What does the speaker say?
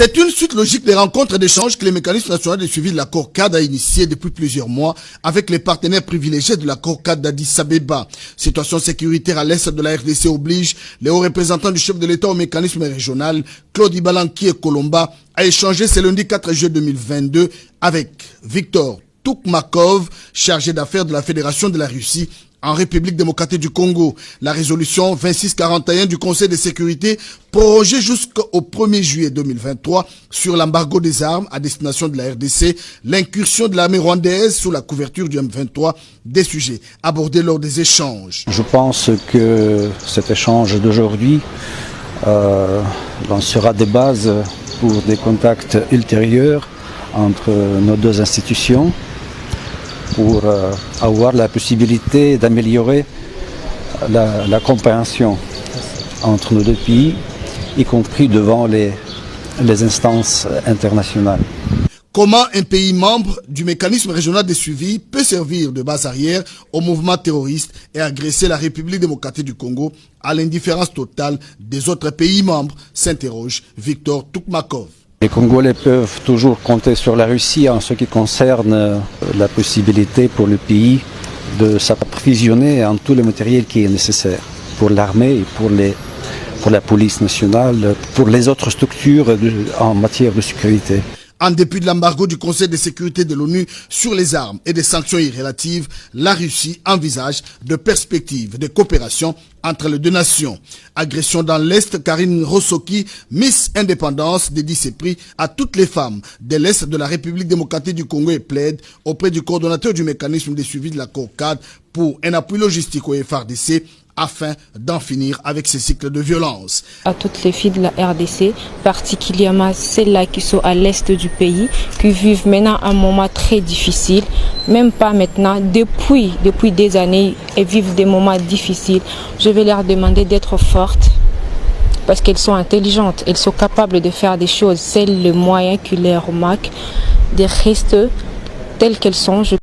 C'est une suite logique des rencontres et d'échanges que le mécanisme national de suivi de l'accord cadre a initié depuis plusieurs mois avec les partenaires privilégiés de l'accord cadre d'Addis Abeba. Situation sécuritaire à l'est de la RDC oblige les hauts représentants du chef de l'État au mécanisme régional, Claude Ibalanki et Colomba, à échanger ce lundi 4 juillet 2022 avec Victor Toukmakov, chargé d'affaires de la Fédération de la Russie en République démocratique du Congo. La résolution 2641 du Conseil de sécurité prorogée jusqu'au 1er juillet 2023 sur l'embargo des armes à destination de la RDC, l'incursion de l'armée rwandaise sous la couverture du M23, des sujets abordés lors des échanges. Je pense que cet échange d'aujourd'hui lancera des bases pour des contacts ultérieurs entre nos deux institutions, pour avoir la possibilité d'améliorer la compréhension entre nos deux pays, y compris devant les instances internationales. Comment un pays membre du mécanisme régional de suivi peut servir de base arrière au mouvement terroriste et agresser la République démocratique du Congo à l'indifférence totale des autres pays membres, s'interroge Victor Toukmakov. Les Congolais peuvent toujours compter sur la Russie en ce qui concerne la possibilité pour le pays de s'approvisionner en tout le matériel qui est nécessaire pour l'armée et pour la police nationale, pour les autres structures en matière de sécurité. En dépit de l'embargo du Conseil de sécurité de l'ONU sur les armes et des sanctions irrélatives, la Russie envisage de perspectives de coopération entre les deux nations. Agression dans l'Est, Karine Rossoki, Miss Indépendance, dédie ses prix à toutes les femmes de l'Est de la République démocratique du Congo et plaide auprès du coordonnateur du mécanisme de suivi de l'accord cadre pour un appui logistique au FARDC afin d'en finir avec ces cycles de violence. À toutes les filles de la RDC, particulièrement celles-là qui sont à l'est du pays, qui vivent maintenant un moment très difficile, même pas maintenant, depuis des années, elles vivent des moments difficiles. Je vais leur demander d'être fortes, parce qu'elles sont intelligentes, elles sont capables de faire des choses. C'est le moyen qui leur manque de rester telles qu'elles sont.